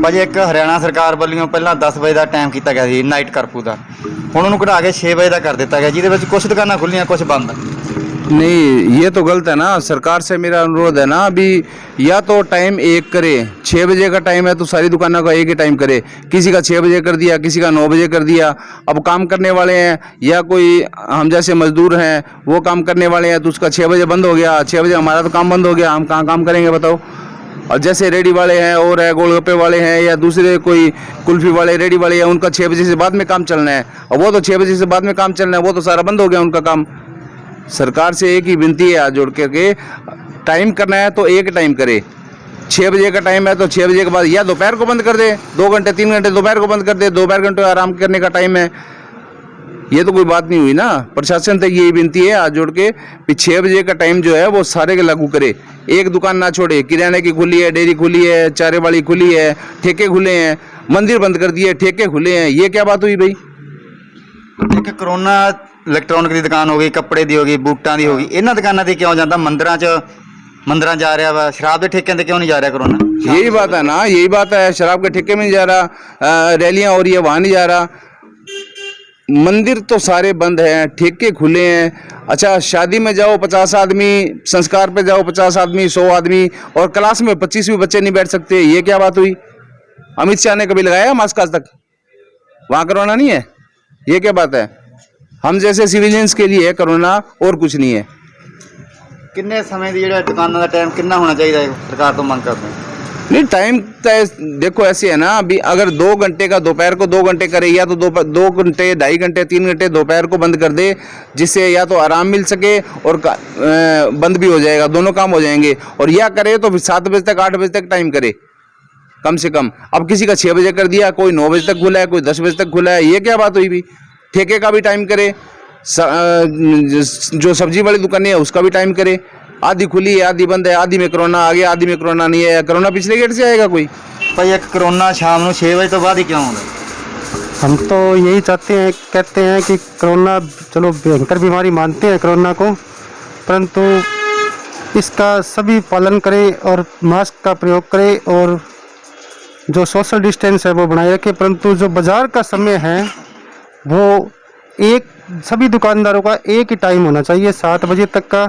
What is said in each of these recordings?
ਭਾਜੀ ਇੱਕ ਹਰਿਆਣਾ ਸਰਕਾਰ ਵੱਲੋਂ ਪਹਿਲਾਂ 10 ਵਜੇ ਦਾ ਟਾਈਮ ਕੀਤਾ ਗਿਆ ਸੀ ਨਾਈਟ ਕਰਫਿਊ ਦਾ, ਹੁਣ ਉਹਨੂੰ ਘਟਾ ਕੇ 6 ਵਜੇ ਦਾ ਕਰ ਦਿੱਤਾ ਗਿਆ, ਜਿਹਦੇ ਵਿੱਚ ਕੁਝ ਦੁਕਾਨਾਂ ਖੁੱਲੀਆਂ ਕੁਝ ਬੰਦ। नहीं, ये तो गलत है ना। सरकार से मेरा अनुरोध है ना, अभी या तो टाइम एक करे, 6 बजे का टाइम है तो सारी दुकानों का एक ही टाइम करे। किसी का 6 बजे कर दिया, किसी का 9 बजे कर दिया। अब काम करने वाले हैं या कोई हम जैसे मजदूर हैं वो काम करने वाले हैं तो उसका 6 बजे बंद हो गया, 6 बजे हमारा तो काम बंद हो गया, हम कहाँ काम करेंगे बताओ। और जैसे रेडी वाले हैं और है गोलगप्पे वाले हैं या दूसरे कोई कुल्फी वाले रेडी वाले हैं, उनका 6 बजे से बाद में काम चलना है, और वो तो 6 बजे से बाद में काम चलना है, वो तो सारा बंद हो गया उनका काम। सरकार से एक ही विनती है हाथ जोड़ के टाइम करना है तो एक टाइम करे। 6 बजे का टाइम है तो 6 बजे के बाद या दोपहर को बंद कर दे, 2 घंटे 3 घंटे दोपहर को बंद कर दे, दोपहर घंटे आराम करने का टाइम है। ये तो कोई बात नहीं हुई ना। प्रशासन तक यही विनती है हाथ जोड़ के कि 6 बजे का टाइम जो है वो सारे के लागू करे, एक दुकान ना छोड़े। किराने की खुली है, डेयरी खुली है, चारे वाली खुली है, ठेके खुले हैं, मंदिर बंद कर दिए, ठेके खुले हैं, ये क्या बात हुई भाई। एक कोरोना इलेक्ट्रॉनिक की दुकान हो गई, कपड़े की हो गई, बूटां की हो गई, इन्हां दुकानां ते क्यों जाता, मंदिरां जा रहा वा, शराब के ठेकिਆਂ ते क्यों नहीं जा रहा कोरोना। यही बात है ना, यही बात है। शराब के ठेके में नहीं जा रहा, रैलियां हो रही है वहाँ नहीं जा रहा। मंदिर तो सारे बंद हैं, ठेके खुले हैं। अच्छा, शादी में जाओ 50 आदमी, संस्कार पे जाओ 50 आदमी, 100 आदमी, और क्लास में 25 भी बच्चे नहीं बैठ सकते, ये क्या बात हुई। अमित शाह ने कभी लगाया मास्क आज तक, वहाँ कोरोना नहीं है, ये क्या बात है। हम जैसे सिविलियंस के लिए है कोरोना, और कुछ नहीं है। किन्ने समय दी जेह्ड़ा दुकानां दा टाइम कितना होना चाहिए, सरकार तो मंग करते हैं। नहीं, टाइम तय देखो ऐसे है ना, अभी अगर 2 घंटे का दोपहर को 2 घंटे करे, या तो 2 घंटे 2.5 घंटे 3 घंटे दोपहर को बंद कर दे, जिससे या तो आराम मिल सके और बंद भी हो जाएगा, दोनों काम हो जाएंगे। और या करे तो 7 बजे तक 8 बजे तक टाइम करे कम से कम। अब किसी का 6 बजे कर दिया, कोई 9 बजे तक खुला है, कोई 10 बजे तक खुला है, ये क्या बात हुई भी। ठेके का भी टाइम करे, जो सब्जी वाली दुकानें है उसका भी टाइम करे। आधी खुली है, आधी बंद है, आधी में कोरोना आ गया, आधी में कोरोना नहीं है। कोरोना पिछले गेट से आएगा कोई। भाई एक कोरोना शाम को 6 बजे तो बाद ही क्यों होगा। हम तो यही चाहते हैं, कहते हैं कि कोरोना चलो भयंकर बीमारी मानते हैं कोरोना को, परंतु इसका सभी पालन करें और मास्क का प्रयोग करें और जो सोशल डिस्टेंस है वो बनाए रखें। परंतु जो बाज़ार का समय है वो सभी दुकानदारों का एक ही टाइम होना चाहिए, 7 बजे तक का।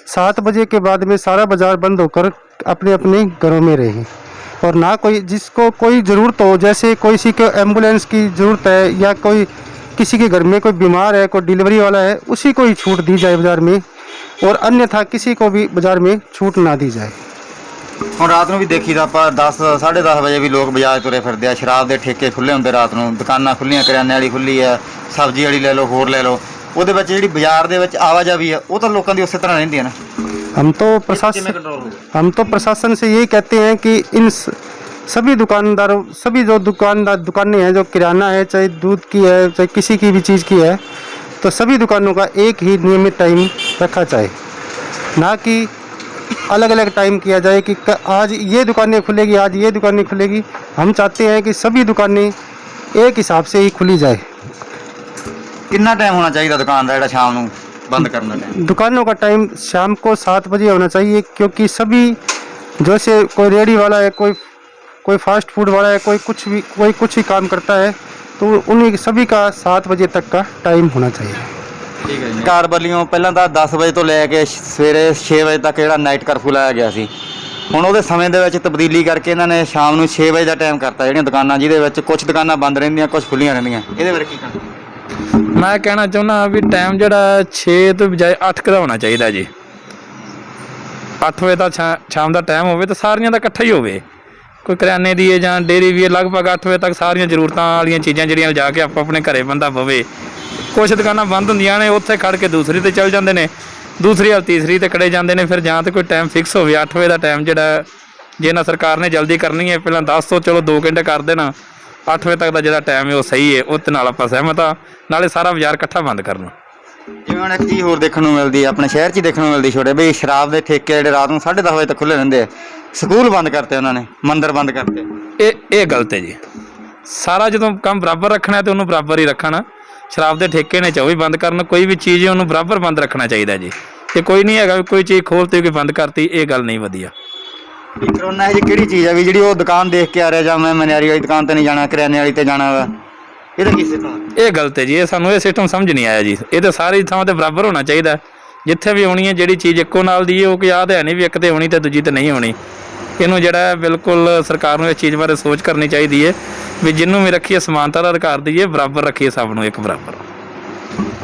7 बजे के बाद में सारा बाज़ार बंद होकर अपने अपने घरों में रहें, और ना कोई जिसको कोई ज़रूरत हो, जैसे किसी को एम्बुलेंस की ज़रूरत है या कोई किसी के घर में कोई बीमार है, कोई डिलीवरी वाला है, उसी को ही छूट दी जाए बाज़ार में, और अन्यथा किसी को भी बाज़ार में छूट ना दी जाए। ਹੁਣ ਰਾਤ ਨੂੰ ਵੀ ਦੇਖੀਦਾ ਆਪਾਂ 10 10:30 ਵਜੇ ਵੀ ਲੋਕ ਬਾਜ਼ਾਰ ਤੁਰੇ ਫਿਰਦੇ ਆ, ਸ਼ਰਾਬ ਦੇ ਠੇਕੇ ਖੁੱਲੇ ਹੁੰਦੇ ਰਾਤ ਨੂੰ, ਦੁਕਾਨਾਂ ਖੁੱਲੀਆਂ, ਕਰਿਆਨੇ ਵਾਲੀ ਖੁੱਲੀ ਆ, ਸਬਜ਼ੀ ਵਾਲੀ ਲੈ ਲਓ, ਹੋਰ ਲੈ ਲਓ। ਉਹਦੇ ਵਿੱਚ ਜਿਹੜੀ ਬਾਜ਼ਾਰ ਦੇ ਵਿੱਚ ਆਵਾਜਾਈ ਆ ਉਹ ਤਾਂ ਲੋਕਾਂ ਦੀ ਉਸੇ ਤਰ੍ਹਾਂ ਰਹਿੰਦੀ ਹੈ ना। हम तो प्रशासन से यही कहते हैं कि इन सभी दुकानदारों, सभी जो दुकानें हैं, जो किराना है, चाहे दूध की है, चाहे किसी की भी चीज़ की है, तो सभी दुकानों का एक ही नियमित टाइम रखा जाए, ना कि अलग अलग टाइम किया जाए कि आज ये दुकानें खुलेगी, आज ये दुकानें खुलेगी। हम चाहते हैं कि सभी दुकानें एक हिसाब से ही खुली जाए। कितना टाइम होना चाहिए दुकान का, शाम को बंद करना टाइम। दुकानों का टाइम शाम को 7 बजे होना चाहिए, क्योंकि सभी जैसे कोई रेडी वाला है, कोई फास्ट फूड वाला है, कोई कुछ ही काम करता है, तो उन्हीं सभी का 7 बजे तक का टाइम होना चाहिए। सरकार ਵੱਲੋਂ ਪਹਿਲਾਂ ਤਾਂ 10 ਵਜੇ ਤੋਂ ਲੈ ਕੇ ਸਵੇਰੇ 6 ਵਜੇ ਤੱਕ ਜਿਹੜਾ ਨਾਈਟ ਕਰਫਿਊ ਲਾਇਆ ਗਿਆ ਸੀ, ਹੁਣ ਉਹਦੇ ਸਮੇਂ ਦੇ ਵਿੱਚ ਤਬਦੀਲੀ ਕਰਕੇ ਇਹਨਾਂ ਨੇ ਸ਼ਾਮ ਨੂੰ 6 ਵਜੇ ਦਾ ਟਾਈਮ ਕਰਤਾ। ਜਿਹੜੀਆਂ ਦੁਕਾਨਾਂ ਜਿਹਦੇ ਵਿੱਚ ਕੁਝ ਦੁਕਾਨਾਂ ਬੰਦ ਰਹਿੰਦੀਆਂ, ਕੁਝ ਖੁੱਲੀਆਂ ਰਹਿੰਦੀਆਂ, ਇਹਦੇ ਬਾਰੇ ਕੀ ਕਹਿਣਾ। ਮੈਂ ਕਹਿਣਾ ਚਾਹੁੰਦਾ ਵੀ ਟਾਈਮ ਜਿਹੜਾ 6 ਤੋਂ ਬਜਾਏ 8 ਦਾ ਹੋਣਾ ਚਾਹੀਦਾ ਜੀ। 8 ਵਜੇ ਦਾ ਸ਼ਾਮ ਦਾ ਟਾਈਮ ਹੋਵੇ ਤਾਂ ਸਾਰੀਆਂ ਦਾ ਇਕੱਠਾ ਹੀ ਹੋਵੇ। ਕੋਈ ਕਰਿਆਨੇ ਦੀ ਹੈ ਜਾਂ ਡੇਅਰੀ ਵੀ ਹੈ, ਲਗਭਗ 8 ਵਜੇ ਤੱਕ ਸਾਰੀਆਂ ਜ਼ਰੂਰਤਾਂ ਵਾਲੀਆਂ ਚੀਜ਼ਾਂ ਜਿਹੜੀਆਂ ਲਿਜਾ ਕੇ ਆਪਾਂ ਆਪਣੇ ਘਰੇ ਬੰਦਾ ਪਵੇ। ਕੁਛ ਦੁਕਾਨਾਂ ਬੰਦ ਹੁੰਦੀਆਂ ਨੇ, ਉੱਥੇ ਖੜ ਕੇ ਦੂਸਰੀ 'ਤੇ ਚੱਲ ਜਾਂਦੇ ਨੇ, ਦੂਸਰੀ ਜਾਂ ਤੀਸਰੀ 'ਤੇ ਖੜੇ ਜਾਂਦੇ ਨੇ। ਫਿਰ ਜਾਂ ਤਾਂ ਕੋਈ ਟਾਈਮ ਫਿਕਸ ਹੋਵੇ 8 ਵਜੇ ਦਾ ਟਾਈਮ, ਜਿਹੜਾ ਜੇ ਨਾ ਸਰਕਾਰ ਨੇ ਜਲਦੀ ਕਰਨੀ ਹੈ ਪਹਿਲਾਂ 10 ਤੋਂ ਚਲੋ 2 ਘੰਟੇ ਕਰ ਦੇਣਾ, 8 ਵਜੇ ਤੱਕ ਦਾ ਜਿਹੜਾ ਟਾਈਮ ਹੈ ਉਹ ਸਹੀ ਹੈ, ਉਹਦੇ ਨਾਲ ਆਪਾਂ ਸਹਿਮਤ ਹਾਂ। ਨਾਲੇ ਸਾਰਾ ਬਾਜ਼ਾਰ ਇਕੱਠਾ ਬੰਦ ਕਰਨਾ। ਜਿਵੇਂ ਹੁਣ ਇੱਕ ਚੀਜ਼ ਹੋਰ ਦੇਖਣ ਨੂੰ ਮਿਲਦੀ, ਆਪਣੇ ਸ਼ਹਿਰ 'ਚ ਹੀ ਦੇਖਣ ਨੂੰ ਮਿਲਦੀ, ਛੋਟੇ ਵੀ ਸ਼ਰਾਬ ਦੇ ਠੇਕੇ ਜਿਹੜੇ ਰਾਤ ਨੂੰ 10:30 ਵਜੇ ਤੱਕ ਖੁੱਲ੍ਹੇ ਰਹਿੰਦੇ ਆ। ਸਕੂਲ ਬੰਦ ਕਰਤੇ ਉਹਨਾਂ ਨੇ, ਮੰਦਿਰ ਬੰਦ ਕਰਤੇ। ਇਹ ਗਲਤ ਹੈ ਜੀ। ਸਾਰਾ ਜਦੋਂ ਕੰਮ ਬਰਾਬਰ ਰੱਖਣਾ ਤਾਂ ਉਹਨੂੰ ਬਰਾਬਰ ਹੀ ਰੱਖਣਾ। ਸ਼ਰਾਬ ਦੇ ਠੇਕੇ ਨੇ 24 ਬੰਦ ਕਰਨ, ਕੋਈ ਵੀ ਚੀਜ਼ ਉਹਨੂੰ ਬਰਾਬਰ ਬੰਦ ਰੱਖਣਾ ਚਾਹੀਦਾ ਜੀ। ਇਹ ਕੋਈ ਨਹੀਂ ਹੈਗਾ ਵੀ ਕੋਈ ਚੀਜ਼ ਖੋਲ੍ਹਤੀ ਕੋਈ ਬੰਦ ਕਰਤੀ, ਇਹ ਗੱਲ ਨਹੀਂ ਵਧੀਆ। ਵੀ ਕਰੋਨਾ ਇਹ ਕਿਹੜੀ ਚੀਜ਼ ਆ ਵੀ ਜਿਹੜੀ ਉਹ ਦੁਕਾਨ ਦੇਖ ਕੇ ਆ ਰਿਹਾ ਜਾਂ ਮੈਂ ਮਨਿਆਰੀ ਵਾਲੀ ਦੁਕਾਨ ਤੇ ਨਹੀਂ ਜਾਣਾ, ਕਰਿਆਨੇ ਵਾਲੀ ਤੇ ਜਾਣਾ ਵਾ, ਇਹਦਾ ਕੀ ਸਿਸਟਮ? ਇਹ ਗਲਤ ਹੈ ਜੀ, ਇਹ ਸਾਨੂੰ ਇਹ ਸਿਸਟਮ ਸਮਝ ਨਹੀਂ ਆਇਆ ਜੀ। ਇਹ ਤਾਂ ਸਾਰੀ ਥਾਂ ਤੇ ਬਰਾਬਰ ਹੋਣਾ ਚਾਹੀਦਾ, ਜਿੱਥੇ ਵੀ ਹੋਣੀ ਹੈ ਜਿਹੜੀ ਚੀਜ਼ ਇੱਕੋ ਨਾਲ ਦੀ ਹੈ ਉਹ ਕੋਈ ਆਦ ਹੈ ਨਹੀਂ ਵੀ ਇੱਕ ਤੇ ਹੋਣੀ ਤੇ ਦੂਜੀ ਤੇ ਨਹੀਂ ਹੋਣੀ। ਇਹਨੂੰ ਜਿਹੜਾ ਬਿਲਕੁਲ ਸਰਕਾਰ ਨੂੰ ਇਸ ਚੀਜ਼ ਬਾਰੇ ਸੋਚ ਕਰਨੀ ਚਾਹੀਦੀ ਹੈ ਵੀ ਜਿਹਨੂੰ ਵੀ ਰੱਖੀਏ ਸਮਾਨਤਾ ਦਾ ਅਧਿਕਾਰ ਦਈਏ, ਬਰਾਬਰ ਰੱਖੀਏ ਸਭ ਨੂੰ ਇੱਕ ਬਰਾਬਰ।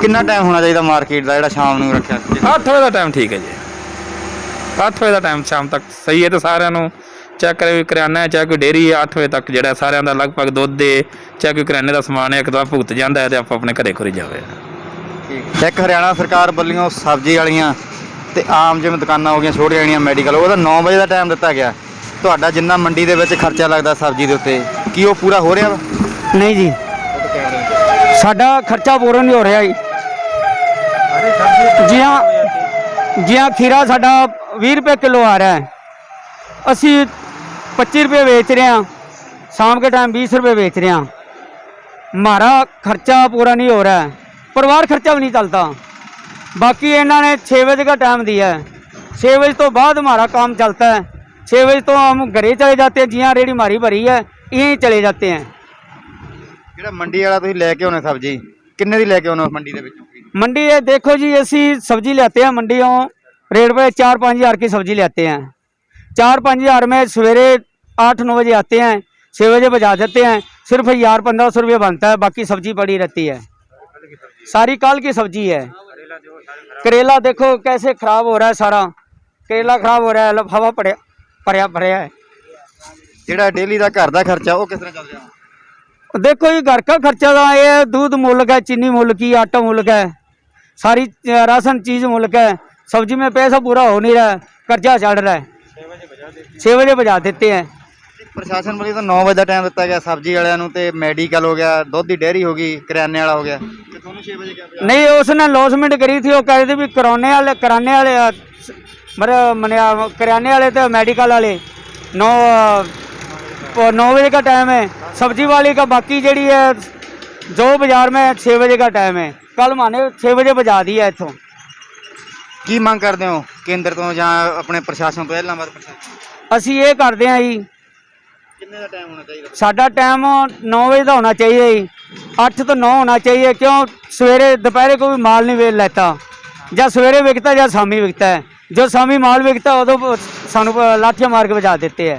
ਕਿੰਨਾ ਟਾਈਮ ਹੋਣਾ ਚਾਹੀਦਾ ਮਾਰਕੀਟ ਦਾ ਜਿਹੜਾ ਸ਼ਾਮ ਨੂੰ ਰੱਖਿਆ? 8 ਵਜੇ ਦਾ ਟਾਈਮ ਠੀਕ ਹੈ ਜੀ, 8 ਵਜੇ ਦਾ ਟਾਈਮ ਸ਼ਾਮ ਤੱਕ ਸਹੀ ਹੈ। ਤੇ ਸਾਰਿਆਂ ਨੂੰ ਚਾਹੇ ਕੋਈ ਕਰਿਆਨਾ ਹੈ ਚਾਹੇ ਕੋਈ ਡੇਅਰੀ ਹੈ, 8 ਵਜੇ ਤੱਕ ਜਿਹੜਾ ਸਾਰਿਆਂ ਦਾ ਲਗਭਗ ਦੁੱਧ ਦੇ ਚਾਹੇ ਕੋਈ ਕਰਿਆਨੇ ਦਾ ਸਮਾਨ ਹੈ ਇੱਕ ਤਾਂ ਭੁਗਤ ਜਾਂਦਾ ਹੈ ਤੇ ਆਪਾਂ ਆਪਣੇ ਘਰੇ ਖੁਰੀ ਜਾਵੇ। ਇੱਕ ਹਰਿਆਣਾ ਸਰਕਾਰ ਵੱਲੋਂ ਸਬਜ਼ੀ ਵਾਲੀਆਂ ਤੇ ਆਮ ਜਿਵੇਂ ਦੁਕਾਨਾਂ ਹੋ ਗਈਆਂ ਛੋਟੀਆਂ ਜਿਹੜੀਆਂ ਮੈਡੀਕਲ, ਉਹਦਾ 9 ਵਜੇ ਦਾ ਟਾਈਮ ਦਿੱਤਾ ਗਿਆ। ਤੁਹਾਡਾ ਜਿੰਨਾ ਮੰਡੀ ਦੇ ਵਿੱਚ ਖਰਚਾ ਲੱਗਦਾ ਸਬਜ਼ੀ ਦੇ ਉੱਤੇ, ਕੀ ਉਹ ਪੂਰਾ ਹੋ ਰਿਹਾ ਵਾ? ਨਹੀਂ ਜੀ, ਸਾਡਾ ਖਰਚਾ ਪੂਰਾ ਨਹੀਂ ਹੋ ਰਿਹਾ ਜੀ। ਜੀ ਹਾਂ, ਖੀਰਾ ਸਾਡਾ 20 ਰੁਪਏ ਕਿਲੋ ਆ ਰਿਹਾ ਹੈ, ਅਸੀਂ 25 रुपये बेच रहे हैं, शाम के टाइम 20 रुपये बेच रहे हैं। हमारा खर्चा पूरा नहीं हो रहा है, परिवार खर्चा भी नहीं चलता। बाकी इन्होंने 6 बजे का टाइम दिया है, 6 बजे तो बाद हमारा काम चलता है। 6 बजे तो हम घरे चले जाते हैं, जियाँ रेडी हमारी भरी है यहीं चले जाते हैं। ਜਿਹੜਾ ਮੰਡੀ ਵਾਲਾ ਤੁਸੀਂ ਲੈ ਕੇ ਆਉਣੇ ਸਬਜ਼ੀ ਕਿੰਨੇ ਦੀ ਲੈ ਕੇ ਆਉਣੇ ਮੰਡੀ ਦੇ ਵਿੱਚੋਂ? मंडी है देखो जी, ऐसी सब्जी लेते हैं मंडियों रेट पे 4-5 हज़ार की सब्जी लेते हैं। 4-5 हज़ार में सवेरे 8-9 बजे आते हैं, 6 बजे बजा देते हैं, सिर्फ 1000-1500 रुपये बनता है, बाकी सब्जी पड़ी रहती है। सारी कल की सब्जी है। करेला देखो कैसे खराब हो रहा है, सारा करेला खराब हो रहा है, हवा भरिया भरिया है। ਜਿਹੜਾ ਡੇਲੀ ਦਾ ਘਰ ਦਾ ਖਰਚਾ ਉਹ ਕਿਸ ਤਰ੍ਹਾਂ ਚੱਲ ਰਿਹਾ? देखो ये घर का खर्चा का ये दूध मुल्क है, चीनी मुल्क की, आटा मुल्क है, सारी राशन चीज़ मुल्क है। सब्जी में पैसा पूरा हो नहीं रहा है, कर्जा चढ़ रहा है। 6 बजे बजा देते हैं। ਪ੍ਰਸ਼ਾਸਨ ਵੱਲੋਂ ਤਾਂ 9 ਵਜੇ ਦਾ ਟਾਈਮ ਦਿੱਤਾ ਗਿਆ ਸਬਜ਼ੀ ਵਾਲਿਆਂ ਨੂੰ, ਤੇ ਮੈਡੀਕਲ ਹੋ ਗਿਆ, ਦੁੱਧ ਦੀ ਡੇਅਰੀ ਹੋ ਗਈ, ਕਰਿਆਨੇ ਵਾਲਾ ਹੋ ਗਿਆ, ਤੇ ਤੁਹਾਨੂੰ 6 ਵਜੇ ਕਿਹਾ ਪਿਆ? नहीं उसने लॉसमेंट करी थी, वो कह रहे थे भी कराने वाले मतलब करियाने वाले तो मेडिकल वाले 9 बजे का टाइम है, सब्जी वाली का बाकी जड़ी है जो बाजार में 6 बजे का टाइम है। कल माने 6 बजे बजा दिया है इतों। ਕੀ ਮੰਗ ਕਰਦੇ ਹੋ ਕੇਂਦਰ ਤੋਂ ਜਾਂ ਆਪਣੇ ਪ੍ਰਸ਼ਾਸਨ ਤੋਂ? ਇਲਾਹਾਬਾਦ ਪ੍ਰਸ਼ਾਸਨ ਅਸੀਂ ਇਹ ਕਰਦੇ ਹਾਂ ਜੀ, ਕਿੰਨੇ ਦਾ ਟਾਈਮ ਹੋਣਾ ਚਾਹੀਦਾ? ਸਾਡਾ ਟਾਈਮ 9 वजे का होना चाहिए जी, 8 तो 9 होना चाहिए। क्यों सवेरे दोपहर को भी माल नहीं बेच लेता, या सवेरे बिकता या शामी बिकता है। जो शामी माल बिकता है उदों सानू लाठियां मार के बजा देते हैं,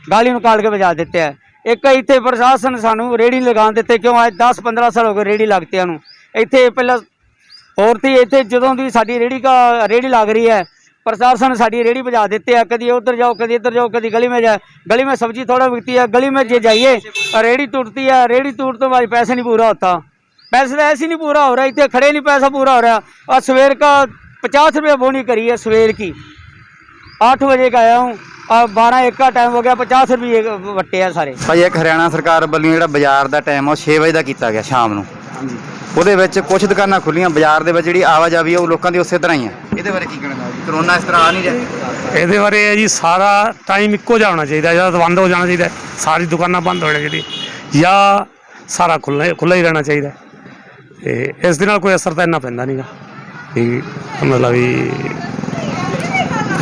गाली निकाल के बजा देते हैं। एक इतने प्रशासन सानू रेहड़ी लगान देते, क्यों आज 10-15 साल हो गए रेहड़ी लगते हैं। इतने पहला और थी इतने जो भी साड़ी रेहड़ी लग रही है, प्रशासन साड़ी रेहड़ी बजा देते हैं, कभी उधर जाओ कभी इधर जाओ, कभी गली में जाए, गली में सब्जी थोड़ा बिकती है, गली में जे जाइए रेहड़ी टूटती है, रेहड़ी टूट तो भाई पैसे नहीं पूरा होता, पैसे तो ऐसे नहीं पूरा हो रहा, इतने खड़े नहीं पैसा पूरा हो रहा। और सवेर का 50 रुपये बोनी करी है, सवेर की 8 बजे का आया हूँ और 12-1 का टाइम हो गया, 50 रुपये वट्टे हैं सारे। ਭਾਈ ਇੱਕ ਹਰਿਆਣਾ ਸਰਕਾਰ ਵੱਲੋਂ ਜਿਹੜਾ ਬਾਜ਼ਾਰ ਦਾ ਟਾਈਮ ਉਹ 6 ਵਜੇ ਦਾ ਕੀਤਾ ਗਿਆ ਸ਼ਾਮ ਨੂੰ, ਉਹਦੇ ਵਿੱਚ ਕੁਝ ਦੁਕਾਨਾਂ ਖੁੱਲੀਆਂ, ਬਾਜ਼ਾਰ ਦੇ ਵਿੱਚ ਜਿਹੜੀ ਆਵਾਜਾਈ ਹੈ ਉਹ ਲੋਕਾਂ ਦੀ ਉਸੇ ਤਰ੍ਹਾਂ ਹੀ ਹੈ। ਇਹਦੇ ਬਾਰੇ ਕੀ ਕਹਿਣਾ ਚਾਹੋਗੇ? ਕਰੋਨਾ ਇਸ ਤਰ੍ਹਾਂ ਆ ਨਹੀਂ ਰਿਹਾ? ਇਹਦੇ ਬਾਰੇ ਹੈ ਜੀ, ਸਾਰਾ ਟਾਈਮ ਇੱਕੋ ਜਿਹਾ ਹੋਣਾ ਚਾਹੀਦਾ, ਜਾਂ ਤਾਂ ਬੰਦ ਹੋ ਜਾਣਾ ਚਾਹੀਦਾ, ਸਾਰੀ ਦੁਕਾਨਾਂ ਬੰਦ ਹੋਣਾ ਚਾਹੀਦੀ, ਜਾਂ ਸਾਰਾ ਖੁੱਲ੍ਹਾ ਹੀ ਰਹਿਣਾ ਚਾਹੀਦਾ। ਤੇ ਇਸ ਦੇ ਨਾਲ ਕੋਈ ਅਸਰ ਤਾਂ ਇੰਨਾ ਪੈਂਦਾ ਨਹੀਂਗਾ ਵੀ ਮਤਲਬ ਵੀ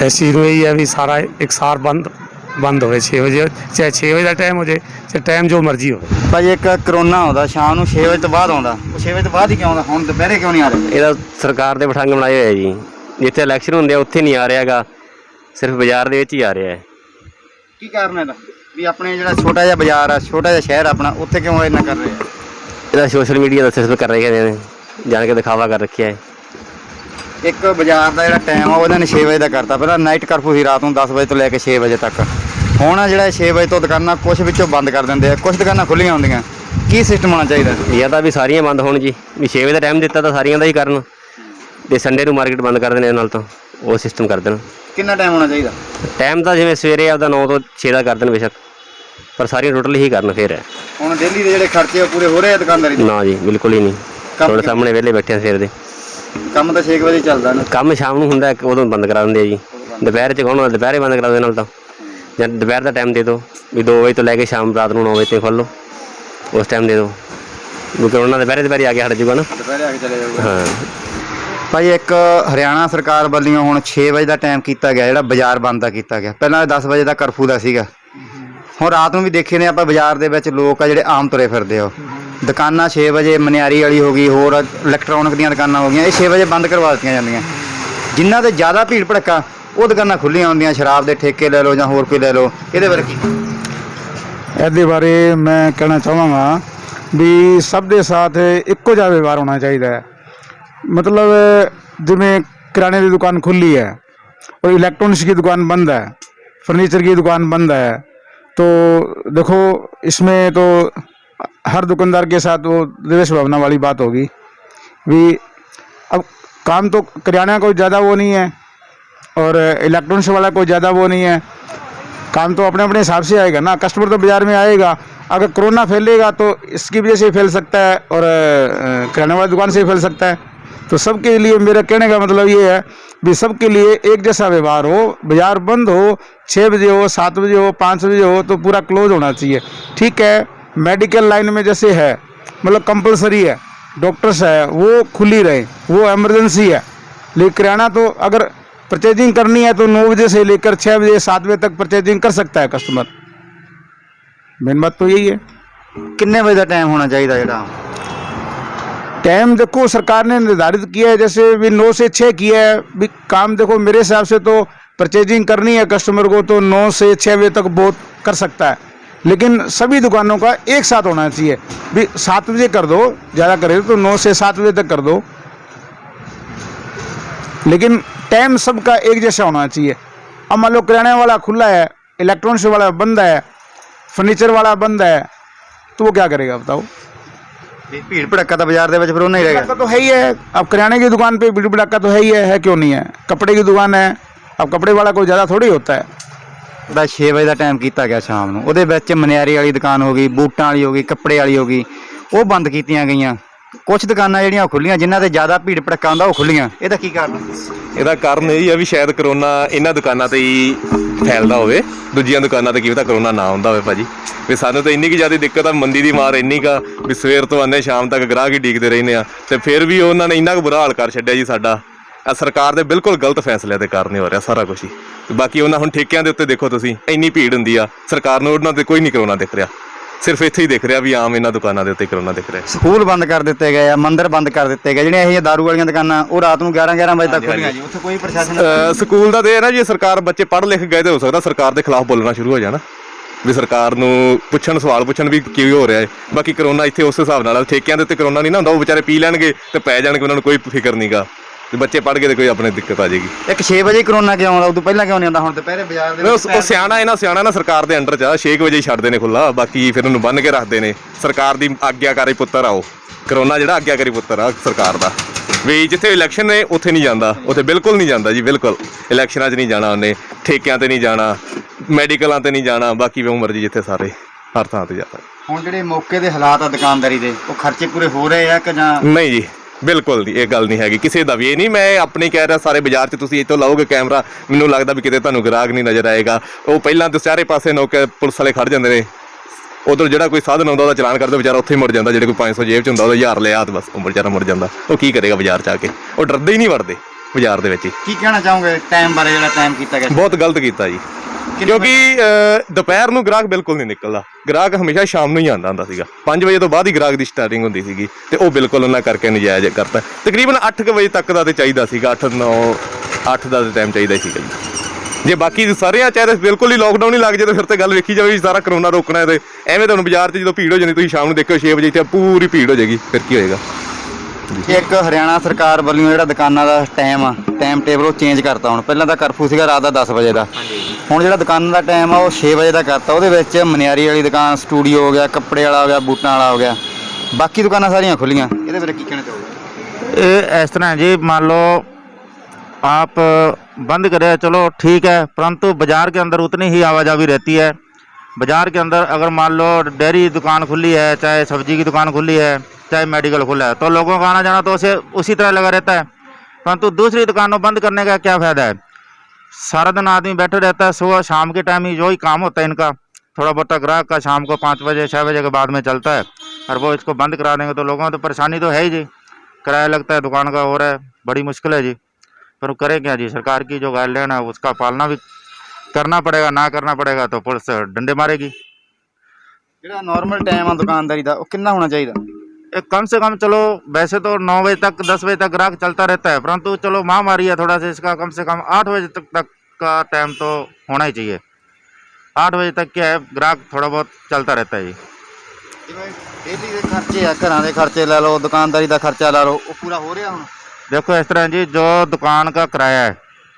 ਇਸ ਚੀਜ਼ ਨੂੰ ਇਹ ਹੈ ਵੀ ਸਾਰਾ ਇਕਸਾਰ ਬੰਦ ਹੋਵੇ 6 ਵਜੇ, ਚਾਹੇ 6 ਵਜੇ ਦਾ ਟਾਈਮ ਹੋ ਜਾਏ, ਚਾਹੇ ਟਾਈਮ ਜੋ ਮਰਜ਼ੀ ਹੋਵੇ। ਭਾਈ ਇੱਕ ਕਰੋਨਾ ਆਉਂਦਾ ਸ਼ਾਮ ਨੂੰ 6 ਵਜੇ ਤੋਂ ਬਾਅਦ ਆਉਂਦਾ, ਉਹ 6 ਵਜੇ ਤੋਂ ਬਾਅਦ ਹੀ ਕਿਉਂ ਆਉਂਦਾ? ਹੁਣ ਦੁਪਹਿਰੇ ਕਿਉਂ ਨਹੀਂ ਆ ਰਿਹਾ? ਇਹਦਾ ਸਰਕਾਰ ਦੇ ਬਠੰਗ ਬਣਾਏ ਹੋਏ ਆ ਜੀ, ਜਿੱਥੇ ਇਲੈਕਸ਼ਨ ਹੁੰਦੇ ਆ ਉੱਥੇ ਨਹੀਂ ਆ ਰਿਹਾ ਹੈਗਾ, ਸਿਰਫ ਬਾਜ਼ਾਰ ਦੇ ਵਿੱਚ ਹੀ ਆ ਰਿਹਾ ਹੈ। ਕੀ ਕਾਰਨ ਹੈ ਇਹਦਾ ਵੀ ਆਪਣੇ ਜਿਹੜਾ ਛੋਟਾ ਜਿਹਾ ਬਾਜ਼ਾਰ ਆ, ਛੋਟਾ ਜਿਹਾ ਸ਼ਹਿਰ ਆਪਣਾ, ਉੱਥੇ ਕਿਉਂ ਇੰਨਾ ਕਰ ਰਹੇ ਆ? ਇਹਦਾ ਸੋਸ਼ਲ ਮੀਡੀਆ ਦਾ ਸਿਸਟਮ ਕਰ ਰਹੇ ਨੇ, ਜਾਣ ਕੇ ਦਿਖਾਵਾ ਕਰ ਰੱਖਿਆ ਹੈ। ਇੱਕ ਬਾਜ਼ਾਰ ਦਾ ਜਿਹੜਾ ਟਾਈਮ ਆ ਉਹਨਾਂ ਨੇ 6 ਵਜੇ ਦਾ ਕਰਤਾ, ਪਹਿਲਾਂ ਨਾਈਟ ਕਰਫਿਊ ਸੀ ਰਾਤ ਨੂੰ 10 ਵਜੇ ਤੋਂ ਲੈ ਕੇ 6 ਵਜੇ ਤੱਕ। ਹੁਣ ਜਿਹੜਾ 6 ਵਜੇ ਤੋਂ ਦੁਕਾਨਾਂ ਕੁਝ ਵਿੱਚੋਂ ਬੰਦ ਕਰ ਦਿੰਦੇ ਆ, ਕੁਝ ਦੁਕਾਨਾਂ ਖੁੱਲ੍ਹੀਆਂ ਹੁੰਦੀਆਂ। ਕੀ ਸਿਸਟਮ ਹੋਣਾ ਚਾਹੀਦਾ? ਜਾਂ ਤਾਂ ਵੀ ਸਾਰੀਆਂ ਬੰਦ ਹੋਣ ਜੀ, ਵੀ 6 ਵਜੇ ਦਾ ਟਾਈਮ ਦਿੱਤਾ ਤਾਂ ਸਾਰੀਆਂ ਦਾ ਹੀ ਕਰਨ, ਤੇ ਸੰਡੇ ਨੂੰ ਮਾਰਕੀਟ ਬੰਦ ਕਰ ਦੇਣ, ਨਾਲ ਤਾਂ ਉਹ ਸਿਸਟਮ ਕਰ ਦੇਣ। ਕਿੰਨਾ ਟਾਈਮ ਹੋਣਾ ਚਾਹੀਦਾ? ਟਾਈਮ ਤਾਂ ਜਿਵੇਂ ਸਵੇਰੇ ਆਪਦਾ 9 ਤੋਂ 6 ਦਾ ਕਰ ਦੇਣ ਬੇਸ਼ੱਕ, ਪਰ ਸਾਰੀਆਂ ਟੋਟਲ ਹੀ ਕਰਨ ਫਿਰ ਹੈ। ਹੁਣ ਡੇਲੀ ਦੇ ਜਿਹੜੇ ਖਰਚੇ ਉਹ ਪੂਰੇ ਹੋ ਰਹੇ ਆ ਦੁਕਾਨਦਾਰੀ ਦੇ? ਨਾ ਜੀ, ਬਿਲਕੁਲ ਹੀ ਨਹੀਂ। ਤੁਹਾਡੇ ਸਾਹਮਣੇ ਵਿਹਲੇ ਬੈਠੇ ਆ ਸਵੇਰ ਦੇ। ਕੰਮ ਤਾਂ 6 ਵਜੇ ਚੱਲਦਾ ਨਾ? ਕੰਮ ਸ਼ਾਮ ਨੂੰ ਹੁੰਦਾ, ਉਦੋਂ ਬੰਦ ਕਰਾ ਦਿੰਦੇ ਆ ਜੀ। ਦੁਪਹਿਰ 'ਚ ਕੌਣ ਦੁਪਹਿਰੇ ਬੰਦ ਕਰਾ ਦੇਣ, ਨਾਲ ਤਾਂ ਜਾਂ ਦੁਪਹਿਰ ਦਾ ਟਾਈਮ ਦੇ ਦਿਓ ਵੀ 2 ਵਜੇ ਤੋਂ ਲੈ ਕੇ ਸ਼ਾਮ ਰਾਤ ਨੂੰ 9 ਵਜੇ ਤੱਕ ਖੋਲ੍ਹੋ, ਉਸ ਟਾਈਮ ਦੇ ਦਿਓ ਵੀ ਕਰੋਨਾ ਦੁਪਹਿਰੇ ਆ ਕੇ ਹਟ ਜੂਗਾ ਨਾ। ਦੁਪਹਿਰੇ ਆ ਕੇ ਚਲੇ ਜਾਊਗਾ। ਹਾਂ, ਭਾਈ ਇੱਕ ਹਰਿਆਣਾ ਸਰਕਾਰ ਵੱਲੋਂ ਹੁਣ 6 ਵਜੇ ਦਾ ਟਾਈਮ ਕੀਤਾ ਗਿਆ, ਜਿਹੜਾ ਬਾਜ਼ਾਰ ਬੰਦ ਦਾ ਕੀਤਾ ਗਿਆ। ਪਹਿਲਾਂ 10 ਵਜੇ ਦਾ ਕਰਫਿਊ ਦਾ ਸੀਗਾ। ਹੁਣ ਰਾਤ ਨੂੰ ਵੀ ਦੇਖੇ ਨੇ ਆਪਾਂ, ਬਾਜ਼ਾਰ ਦੇ ਵਿੱਚ ਲੋਕ ਆ ਜਿਹੜੇ ਆਮ ਤੁਰੇ ਫਿਰਦੇ ਆ। ਦੁਕਾਨਾਂ 6 ਵਜੇ ਮਨਿਆਰੀ ਵਾਲੀ ਹੋ ਗਈ, ਹੋਰ ਇਲੈਕਟ੍ਰੋਨਿਕ ਦੀਆਂ ਦੁਕਾਨਾਂ ਹੋ ਗਈਆਂ, ਇਹ 6 ਵਜੇ ਬੰਦ ਕਰਵਾ ਦਿੱਤੀਆਂ ਜਾਂਦੀਆਂ। ਜਿਨ੍ਹਾਂ ਤੇ ਜ਼ਿਆਦਾ ਭੀੜ ਭੜੱਕਾ ਉਹ ਦੁਕਾਨਾਂ ਖੁੱਲ੍ਹੀਆਂ ਹੁੰਦੀਆਂ, ਸ਼ਰਾਬ ਦੇ ਠੇਕੇ ਲੈ ਲਓ ਜਾਂ ਹੋਰ ਕੋਈ ਲੈ ਲਓ। ਇਹਦੇ ਬਾਰੇ ਕੀ? ਇਹਦੇ ਬਾਰੇ ਮੈਂ ਕਹਿਣਾ ਚਾਹਾਂਗਾ ਵੀ ਸਭ ਦੇ ਸਾਥ ਇੱਕੋ ਜਿਹਾ ਵਿਵਹਾਰ ਹੋਣਾ ਚਾਹੀਦਾ ਹੈ। मतलब जिमें किराने की दुकान खुली है और इलेक्ट्रॉनिक्स की दुकान बंद है, फर्नीचर की दुकान बंद है, तो देखो इसमें तो हर दुकानदार के साथ वो द्वेष भावना वाली बात होगी भी। अब काम तो किराना कोई ज़्यादा वो नहीं है और इलेक्ट्रॉनिक्स वाला कोई ज़्यादा वो नहीं है, काम तो अपने अपने हिसाब से आएगा ना। कस्टमर तो बाज़ार में आएगा, अगर कोरोना फैलेगा तो इसकी वजह से फैल सकता है और किराने वाली दुकान से फैल सकता है। तो सबके लिए मेरा कहने का मतलब ये है भी सबके लिए एक जैसा व्यवहार हो। बाज़ार बंद हो, 6 बजे हो, 7 बजे हो, 5 बजे हो, तो पूरा क्लोज होना चाहिए। ठीक है, मेडिकल लाइन में जैसे है मतलब कंपलसरी है, डॉक्टर्स है वो खुली रहे, वो एमरजेंसी है। लेकिन किराना तो अगर परचेजिंग करनी है तो 9 बजे से लेकर 6 बजे 7 बजे तक परचेजिंग कर सकता है कस्टमर। मेन बात तो यही है। किन्ने बजे का टाइम होना चाहिए ਜਿਹੜਾ? टाइम देखो सरकार ने निर्धारित किया है, जैसे भी 9 से 6 किया है भी काम। देखो मेरे हिसाब से तो परचेजिंग करनी है कस्टमर को तो 9 से 6 बजे तक बहुत कर सकता है, लेकिन सभी दुकानों का एक साथ होना चाहिए भी। 7 बजे कर दो, ज़्यादा करे तो 9 से 7 बजे तक कर दो, लेकिन टाइम सबका एक जैसा होना चाहिए। अब मान लो किराने वाला खुला है, इलेक्ट्रॉनिक्स वाला बंद है, फर्नीचर वाला बंद है, तो वो क्या करेगा बताओ? भीड़ भड़क्का तो बाजार ਦੇ ਵਿੱਚ ਫਿਰ ਉਹਨਾਂ ਹੀ रहेगा। तो है ही है। अब किराने की दुकान पे भीड़ भड़क्का तो है ही है क्यों नहीं है? कपड़े की दुकान है, अब कपड़े वाला कोई ज़्यादा थोड़ी होता है। ਦਾ 6 ਵਜੇ ਦਾ ਟਾਈਮ ਕੀਤਾ ਗਿਆ ਸ਼ਾਮ ਨੂੰ, ਉਹਦੇ ਵਿੱਚ ਮਨਿਆਰੀ ਵਾਲੀ ਦੁਕਾਨ ਹੋ ਗਈ, ਬੂਟਾਂ ਵਾਲੀ ਹੋ ਗਈ, ਕੱਪੜੇ ਵਾਲੀ ਹੋ ਗਈ, ਉਹ ਬੰਦ ਕੀਤੀਆਂ ਗਈਆਂ। ਕੁਝ ਦੁਕਾਨਾਂ ਜਿਹੜੀਆਂ ਉਹ ਖੁੱਲੀਆਂ, ਜਿਨ੍ਹਾਂ ਤੇ ਜ਼ਿਆਦਾ ਭੀੜ ਭੜੱਕਾ ਹੁੰਦਾ ਉਹ ਖੁੱਲੀਆਂ। ਇਹਦਾ ਕੀ ਕਾਰਨ? ਇਹਦਾ ਕਾਰਨ ਇਹ ਆ ਵੀ ਸ਼ਾਇਦ ਕਰੋਨਾ ਇਹਨਾਂ ਦੁਕਾਨਾਂ ਤੇ ਹੀ ਫੈਲਦਾ ਹੋਵੇ, ਦੂਜੀਆਂ ਦੁਕਾਨਾਂ ਤੇ ਕੀ ਪਤਾ ਕਰੋਨਾ ਨਾ ਹੁੰਦਾ ਹੋਵੇ ਭਾਜੀ। ਵੀ ਸਾਨੂੰ ਤਾਂ ਇੰਨੀ ਕੁ ਜ਼ਿਆਦਾ ਦਿੱਕਤ ਆ, ਮੰਦੀ ਦੀ ਮਾਰ ਇੰਨੀ ਕੁ ਵੀ ਸਵੇਰ ਤੋਂ ਆਉਂਦੇ ਸ਼ਾਮ ਤੱਕ ਗ੍ਰਾਹਕ ਹੀ ਡੀਕਦੇ ਰਹਿੰਦੇ ਆ, ਤੇ ਫਿਰ ਵੀ ਉਹਨਾਂ ਨੇ ਇੰਨਾ ਕੁ ਬੁਰਾ ਹਾਲ ਕਰ ਛੱਡਿਆ ਜੀ ਸਾਡਾ। ਆ ਸਰਕਾਰ ਦੇ ਬਿਲਕੁਲ ਗਲਤ ਫੈਸਲਿਆਂ ਦੇ ਕਾਰਨ ਹੀ ਹੋ ਰਿਹਾ ਸਾਰਾ ਕੁਝ ਹੀ। ਬਾਕੀ ਉਹਨਾਂ ਹੁਣ ਠੇਕਿਆਂ ਦੇ ਉੱਤੇ ਦੇਖੋ ਤੁਸੀਂ, ਇੰਨੀ ਭੀੜ ਹੁੰਦੀ ਆ, ਸਰਕਾਰ ਨੂੰ ਉਹਨਾਂ ਤੇ ਕੋਈ ਨਹੀਂ ਕਰੋਨਾ ਦਿਖ ਰਿਹਾ, ਸਿਰਫ ਇੱਥੇ ਹੀ ਦਿਖ ਰਿਹਾ ਵੀ ਆਮ ਇਹਨਾਂ ਦੁਕਾਨਾਂ ਦੇ ਉੱਤੇ ਕਰੋਨਾ ਦਿਖ ਰਿਹਾ। ਸਕੂਲ ਬੰਦ ਕਰ ਦਿੱਤੇ ਗਏ ਆ, ਮੰਦਿਰ ਬੰਦ ਕਰ ਦਿੱਤੇ ਗਏ, ਜਿਹੜੀਆਂ ਇਹ ਦਾਰੂ ਵਾਲੀਆਂ ਦੁਕਾਨਾਂ ਉਹ ਰਾਤ ਨੂੰ 11 ਵਜੇ ਤੱਕ ਖੁੱਲੀਆਂ ਜੀ। ਉੱਥੇ ਕੋਈ ਪ੍ਰਸ਼ਾਸਨ ਸਕੂਲ ਦਾ ਤੇ ਇਹ ਨਾ ਜੀ, ਸਰਕਾਰ ਬੱਚੇ ਪੜ੍ਹ ਲਿਖ ਗਏ ਤੇ ਹੋ ਸਕਦਾ ਸਰਕਾਰ ਦੇ ਖਿਲਾਫ ਬੋਲਣਾ ਸ਼ੁਰੂ ਹੋ ਜਾਣਾ ਵੀ ਸਰਕਾਰ ਨੂੰ ਪੁੱਛਣ, ਸਵਾਲ ਪੁੱਛਣ ਵੀ ਕੀ ਹੋ ਰਿਹਾ ਹੈ। ਬਾਕੀ ਕਰੋਨਾ ਇੱਥੇ ਉਸ ਹਿਸਾਬ ਨਾਲ ਠੇਕਿਆਂ ਦੇ ਉੱਤੇ ਕਰੋਨਾ ਨਹੀਂ ਨਾ ਹੁੰਦਾ, ਉਹ ਵਿਚਾਰੇ ਪੀ ਲੈਣਗੇ ਤੇ ਪੈ ਜਾਣਗੇ, ਉਹਨਾਂ ਨੂੰ ਕੋਈ ਫਿਕਰ ਨਹੀਂਗਾ। ਤੇ ਬੱਚੇ ਪੜ੍ਹ ਗਏ ਤੇ ਕੋਈ ਆਪਣੇ ਦਿੱਕਤ ਆ ਜਾਏਗੀ। ਇੱਕ 6 ਵਜੇ ਕਰੋਨਾ ਕਿਉਂ ਆਉਂਦਾ, ਉਦੋਂ ਪਹਿਲਾਂ ਕਿਉਂ ਨਹੀਂ ਆਉਂਦਾ? ਹੁਣ ਦੁਪਹਿਰੇ ਬਾਜ਼ਾਰ ਦੇ ਵਿੱਚ ਉਹ ਸਿਆਣਾ ਇਹਨਾਂ ਸਿਆਣਾ ਨਾ ਸਰਕਾਰ ਦੇ ਅੰਡਰ 'ਚ ਆ, 6 ਵਜੇ ਹੀ ਛੱਡਦੇ ਨੇ ਖੁੱਲਾ, ਬਾਕੀ ਫਿਰ ਉਹਨੂੰ ਬੰਨ੍ਹ ਕੇ ਰੱਖਦੇ ਨੇ। ਸਰਕਾਰ ਦੀ ਆਗਿਆਕਾਰੀ ਪੁੱਤਰ ਆ ਉਹ, ਕਰੋਨਾ ਜਿਹੜਾ ਆਗਿਆਕਾਰੀ ਪੁੱਤਰ ਆ ਸਰਕਾਰ ਦਾ। ਵੀ ਜਿੱਥੇ ਇਲੈਕਸ਼ਨ ਨੇ ਉੱਥੇ ਨਹੀਂ ਜਾਂਦਾ, ਉੱਥੇ ਬਿਲਕੁਲ ਨਹੀਂ ਜਾਂਦਾ ਜੀ, ਬਿਲਕੁਲ ਇਲੈਕਸ਼ਨਾਂ 'ਚ ਨਹੀਂ ਜਾਣਾ ਉਹਨੇ, ਠੇਕਿਆਂ 'ਤੇ ਨਹੀਂ ਜਾਣਾ, ਮੈਡੀਕਲਾਂ 'ਤੇ ਨਹੀਂ ਜਾਣਾ, ਬਾਕੀ ਜੋ ਮਰਜ਼ੀ ਜਿੱਥੇ ਸਾਰੇ ਹਰ ਥਾਂ 'ਤੇ ਜਾਂਦਾ। ਹੁਣ ਜਿਹੜੇ ਮੌਕੇ ਦੇ ਹਾਲਾਤ ਆ ਦੁਕਾਨਦਾਰੀ ਦੇ, ਉਹ ਖਰਚੇ ਪੂਰੇ ਹੋ ਰਹੇ ਆ ਕਿ ਜਾਂ ਨਹੀਂ ਜੀ? ਬਿਲਕੁਲ ਨਹੀਂ, ਇਹ ਗੱਲ ਨਹੀਂ ਹੈਗੀ ਕਿਸੇ ਦਾ ਵੀ। ਇਹ ਨਹੀਂ ਮੈਂ ਆਪਣੇ ਕਹਿ ਰਿਹਾ, ਸਾਰੇ ਬਾਜ਼ਾਰ 'ਚ ਤੁਸੀਂ ਇੱਥੋਂ ਲਾਓਗੇ ਕੈਮਰਾ, ਮੈਨੂੰ ਲੱਗਦਾ ਵੀ ਕਿਤੇ ਤੁਹਾਨੂੰ ਗ੍ਰਾਹਕ ਨਹੀਂ ਨਜ਼ਰ ਆਏਗਾ। ਉਹ ਪਹਿਲਾਂ ਤਾਂ ਚਾਰੇ ਪਾਸੇ ਨੌਕੇ ਪੁਲਿਸ ਵਾਲੇ ਖੜ ਜਾਂਦੇ ਨੇ, ਉਧਰ ਜਿਹੜਾ ਕੋਈ ਸਾਧਨ ਆਉਂਦਾ ਉਹਦਾ ਚਲਾਨ ਕਰਦੇ, ਵਿਚਾਰਾ ਉੱਥੇ ਹੀ ਮੁੜ ਜਾਂਦਾ। ਜਿਹੜੇ ਕੋਈ 500 ਜੇਬ 'ਚ ਹੁੰਦਾ ਉਹਦਾ 1000 ਲਿਆ ਤੇ ਬਸ ਉਹ ਵਿਚਾਰਾ ਮੁੜ ਜਾਂਦਾ। ਉਹ ਕੀ ਕਰੇਗਾ ਬਾਜ਼ਾਰ 'ਚ ਆ ਕੇ? ਉਹ ਡਰਦੇ ਹੀ ਨਹੀਂ ਵੜਦੇ ਬਾਜ਼ਾਰ ਦੇ ਵਿੱਚ। ਕੀ ਕਹਿਣਾ ਚਾਹੋਗੇ ਟਾਈਮ ਬਾਰੇ, ਜਿਹੜਾ ਟਾਈਮ ਕੀਤਾ ਗਿਆ? ਬਹੁਤ ਗਲਤ ਕੀਤਾ ਜੀ, ਕਿਉਂਕਿ ਦੁਪਹਿਰ ਨੂੰ ਗ੍ਰਾਹਕ ਬਿਲਕੁਲ ਨਹੀਂ ਨਿਕਲਦਾ, ਗ੍ਰਾਹਕ ਹਮੇਸ਼ਾ ਸ਼ਾਮ ਨੂੰ ਹੀ ਆਉਂਦਾ ਹੁੰਦਾ ਸੀਗਾ। 5 ਵਜੇ ਤੋਂ ਬਾਅਦ ਹੀ ਗ੍ਰਾਹਕ ਦੀ ਸਟਾਰਟਿੰਗ ਹੁੰਦੀ ਸੀਗੀ, ਤੇ ਉਹ ਬਿਲਕੁਲ ਉਹਨਾਂ ਕਰਕੇ ਨਜਾਇਜ਼ ਕਰਤਾ। ਤਕਰੀਬਨ 8 ਵਜੇ ਤੱਕ ਦਾ ਤੇ ਚਾਹੀਦਾ ਸੀਗਾ, 8 ਦਾ ਟਾਈਮ ਚਾਹੀਦਾ ਸੀਗਾ ਜੀ। ਜੇ ਬਾਕੀ ਸਾਰਿਆਂ ਚਾਹੇ ਬਿਲਕੁਲ ਹੀ ਲੋਕਡਾਊਨ ਹੀ ਲੱਗ ਜਾਏ ਤਾਂ ਫਿਰ ਤੇ ਗੱਲ ਵੇਖੀ ਜਾਵੇ ਸਾਰਾ ਕਰੋਨਾ ਰੋਕਣਾ ਹੈ। ਤੇ ਐਵੇਂ ਤੁਹਾਨੂੰ ਬਾਜ਼ਾਰ 'ਚ ਜਦੋਂ ਭੀੜ ਹੋ ਜਾਂਦੀ, ਤੁਸੀਂ ਸ਼ਾਮ ਨੂੰ ਦੇਖਿਓ 6 ਵਜੇ ਇੱਥੇ ਪੂਰੀ ਭੀੜ ਹੋ ਜਾਏਗੀ, ਫਿਰ ਕੀ ਹੋਏਗਾ? ਇੱਕ ਹਰਿਆਣਾ ਸਰਕਾਰ ਵੱਲੋਂ ਜਿਹੜਾ ਦੁਕਾਨਾਂ ਦਾ ਟਾਈਮ ਟੇਬਲ ਉਹ ਚੇਂਜ ਕਰਤਾ। ਹੁਣ ਪਹਿਲਾਂ ਤਾਂ ਕਰਫਿਊ ਸੀਗਾ ਰਾਤ ਦਾ 10 ਵਜੇ ਦਾ, ਹੁਣ ਜਿਹੜਾ ਦੁਕਾਨਾਂ ਦਾ ਟਾਈਮ ਆ ਉਹ 6 ਵਜੇ ਦਾ ਕਰਤਾ। ਉਹਦੇ ਵਿੱਚ ਮਨਿਆਰੀ ਵਾਲੀ ਦੁਕਾਨ, ਸਟੂਡੀਓ ਹੋ ਗਿਆ, ਕੱਪੜੇ ਵਾਲਾ ਹੋ ਗਿਆ, ਬੂਟਾਂ ਵਾਲਾ ਹੋ ਗਿਆ, ਬਾਕੀ ਦੁਕਾਨਾਂ ਸਾਰੀਆਂ ਖੁੱਲੀਆਂ। ਇਹਦੇ ਬਾਰੇ ਕੀ ਕਹਿਣਾ ਚਾਹੋਗੇ? ये इस तरह जी, मान लो आप बंद करें चलो ठीक है, परंतु बाज़ार के अंदर उतनी ही आवाजाही रहती है। बाज़ार के अंदर अगर मान लो डेयरी दुकान खुली है, चाहे सब्जी की दुकान खुली है, चाहे मेडिकल खुला है, तो लोगों का आना जाना तो उसी तरह लगा रहता है। परंतु दूसरी दुकानों बंद करने का क्या फ़ायदा है? सारा दिन आदमी बैठे रहता है, सुबह शाम के टाइम ही जो ही काम होता है इनका। थोड़ा बहुत ग्राहक का शाम को 5 बजे 6 बजे के बाद में चलता है, और वो इसको बंद करा देंगे तो लोगों को तो परेशानी तो है ही जी। किराया लगता है दुकान का, हो रहा है, बड़ी मुश्किल है जी। पर करें क्या जी, सरकार की जो गाइडलाइन है उसका पालना भी करना पड़ेगा, ना करना पड़ेगा तो पुलिस डंडे मारेगी। ਜਿਹੜਾ ਨਾਰਮਲ ਟਾਈਮ ਆ ਦੁਕਾਨਦਾਰੀ ਦਾ ਉਹ ਕਿੰਨਾ ਹੋਣਾ ਚਾਹੀਦਾ? एक कम से कम चलो वैसे तो 9 बजे तक 10 बजे तक ग्राहक चलता रहता है, परंतु चलो महामारी है थोड़ा सा, इसका कम से कम 8 बजे तक का टाइम तो होना ही चाहिए। 8 बजे तक क्या है, ग्राहक थोड़ा बहुत चलता रहता है जी। ਜਿਵੇਂ ਡੇਲੀ ਦੇ ਖਰਚੇ ਆ, ਘਰਾਂ ਦੇ ਖਰਚੇ ਲੈ ਲਓ, ਦੁਕਾਨਦਾਰੀ ਦਾ ਖਰਚਾ ਲਾ ਲਓ, ਉਹ ਪੂਰਾ ਹੋ ਰਿਹਾ ਹੁਣ? देखो इस तरह जी, जो दुकान का किराया है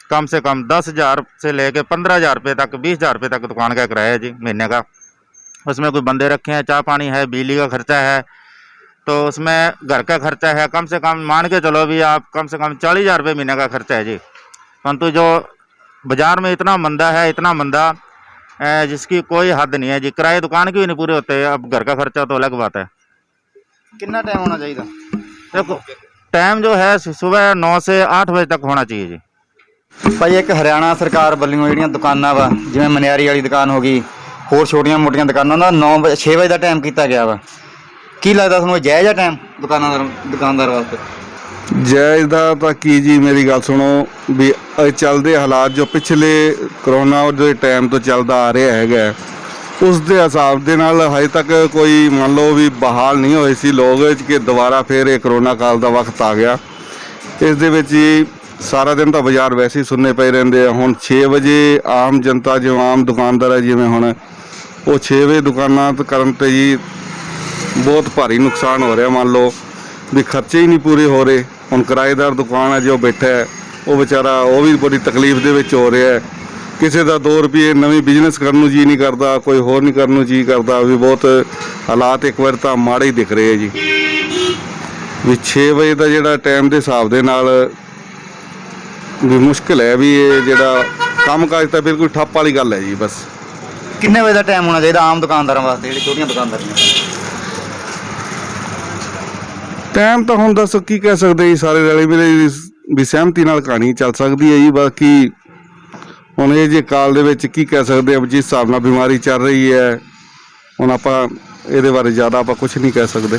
कम से कम 10,000 से लेके 15,000 रुपये तक, 20,000 रुपये तक दुकान का किराया है जी महीने का। उसमें कोई बंदे रखे हैं, चाय पानी है, बिजली का खर्चा है, तो उसमें घर का खर्चा है कम से कम मान के चलो भी आप कम से कम 40,000 रुपये महीने का खर्चा है जी। परंतु जो बाज़ार में इतना मंदा है, इतना मंदा जिसकी कोई हद नहीं है जी। किराए दुकान के भी नहीं पूरे होते, अब घर का खर्चा तो अलग बात है। ਕਿੰਨਾ ਟਾਈਮ ਹੋਣਾ ਚਾਹੀਦਾ? देखो टाइम जो है सुबह 9 से 8 बजे तक होना चाहिए जी। ਭਾਈ ਇੱਕ ਹਰਿਆਣਾ ਸਰਕਾਰ ਵੱਲੋਂ ਜਿਹੜੀਆਂ ਦੁਕਾਨਾਂ ਵਾ, ਜਿਵੇਂ ਮਨਿਆਰੀ ਵਾਲੀ ਦੁਕਾਨ ਹੋ ਗਈ, ਹੋਰ ਛੋਟੀਆਂ ਮੋਟੀਆਂ ਦੁਕਾਨਾਂ ਦਾ 6 ਵਜੇ ਦਾ ਟਾਈਮ ਕੀਤਾ ਗਿਆ ਵਾ। ਕੀ ਲੱਗਦਾ ਤੁਹਾਨੂੰ, ਜਾਇਜ਼ ਆ ਟਾਈਮ ਦੁਕਾਨਦਾਰ ਵਾਸਤੇ? ਜਾਇਜ਼ ਦਾ ਤਾਂ ਕੀ ਜੀ, ਮੇਰੀ ਗੱਲ ਸੁਣੋ ਵੀ ਚੱਲਦੇ ਹਾਲਾਤ ਜੋ ਪਿਛਲੇ ਕਰੋਨਾ ਦੇ ਟਾਈਮ ਤੋਂ ਚੱਲਦਾ ਆ ਰਿਹਾ ਹੈਗਾ, ਉਸ ਦੇ ਹਿਸਾਬ ਦੇ ਨਾਲ ਹਜੇ ਤੱਕ ਕੋਈ ਮੰਨ ਲਓ ਵੀ ਬਹਾਲ ਨਹੀਂ ਹੋਏ ਸੀ ਲੋਕ ਕਿ ਦੁਬਾਰਾ ਫਿਰ ਇਹ ਕਰੋਨਾ ਕਾਲ ਦਾ ਵਕਤ ਆ ਗਿਆ। ਇਸ ਦੇ ਵਿੱਚ ਹੀ ਸਾਰਾ ਦਿਨ ਤਾਂ ਬਾਜ਼ਾਰ ਵੈਸੇ ਹੀ ਸੁੰਨੇ ਪਏ ਰਹਿੰਦੇ ਆ। ਹੁਣ 6 ਵਜੇ ਆਮ ਜਨਤਾ, ਜੋ ਆਮ ਦੁਕਾਨਦਾਰ ਹੈ, ਜਿਵੇਂ ਹੁਣ ਉਹ 6 ਵਜੇ ਦੁਕਾਨਾਂ ਕਰਨ 'ਤੇ ਜੀ ਬਹੁਤ ਭਾਰੀ ਨੁਕਸਾਨ ਹੋ ਰਿਹਾ। ਮੰਨ ਲਓ ਵੀ ਖਰਚੇ ਹੀ ਨਹੀਂ ਪੂਰੇ ਹੋ ਰਹੇ। ਹੁਣ ਕਿਰਾਏਦਾਰ ਦੁਕਾਨ ਹੈ ਜੋ ਬੈਠਾ ਹੈ, ਉਹ ਵਿਚਾਰਾ ਉਹ ਵੀ ਬੜੀ ਤਕਲੀਫ ਦੇ ਵਿੱਚ ਹੋ ਰਿਹਾ ਹੈ। ਕਿਸੇ ਦਾ 2 ਰੁਪਏ ਨਵੀਂ ਬਿਜ਼ਨਸ ਕਰਨ ਨੂੰ ਜੀ ਨਹੀਂ ਕਰਦਾ, ਕੋਈ ਹੋਰ ਨਹੀਂ ਕਰਨ ਨੂੰ ਜੀ ਕਰਦਾ। ਵੀ ਬਹੁਤ ਹਾਲਾਤ ਇੱਕ ਵਾਰ ਤਾਂ ਮਾੜੇ ਹੀ ਦਿਖ ਰਹੇ ਹੈ ਜੀ। ਵੀ 6 ਵਜੇ ਦਾ ਜਿਹੜਾ ਟਾਈਮ ਦੇ ਹਿਸਾਬ ਦੇ ਨਾਲ ਵੀ ਮੁਸ਼ਕਿਲ ਹੈ ਵੀ ਇਹ ਜਿਹੜਾ ਕੰਮ ਕਾਜ ਤਾਂ ਬਿਲਕੁਲ ਠੱਪ ਵਾਲੀ ਗੱਲ ਹੈ ਜੀ। ਬਸ ਕਿੰਨੇ ਵਜੇ ਦਾ ਟਾਈਮ ਹੋਣਾ ਚਾਹੀਦਾ ਆਮ ਦੁਕਾਨਦਾਰਾਂ ਵਾਸਤੇ, ਜਿਹੜੀ ਛੋਟੀਆਂ ਦੁਕਾਨਦਾਰੀਆਂ? ਟਾਈਮ ਤਾਂ ਹੁਣ ਦੱਸੋ ਕੀ ਕਹਿ ਸਕਦੇ ਜੀ, ਸਾਰੇ ਰਲੇ ਮਿਲੇ ਵੀ ਸਹਿਮਤੀ ਨਾਲ ਕਹਾਣੀ ਚੱਲ ਸਕਦੀ ਹੈ ਜੀ। ਬਾਕੀ ਹੁਣ ਇਹ ਜੇ ਕਾਲ ਦੇ ਵਿੱਚ ਕੀ ਕਹਿ ਸਕਦੇ ਆ, ਜਿਸ ਹਿਸਾਬ ਨਾਲ ਬਿਮਾਰੀ ਚੱਲ ਰਹੀ ਹੈ, ਹੁਣ ਆਪਾਂ ਇਹਦੇ ਬਾਰੇ ਜ਼ਿਆਦਾ ਆਪਾਂ ਕੁਝ ਨਹੀਂ ਕਹਿ ਸਕਦੇ।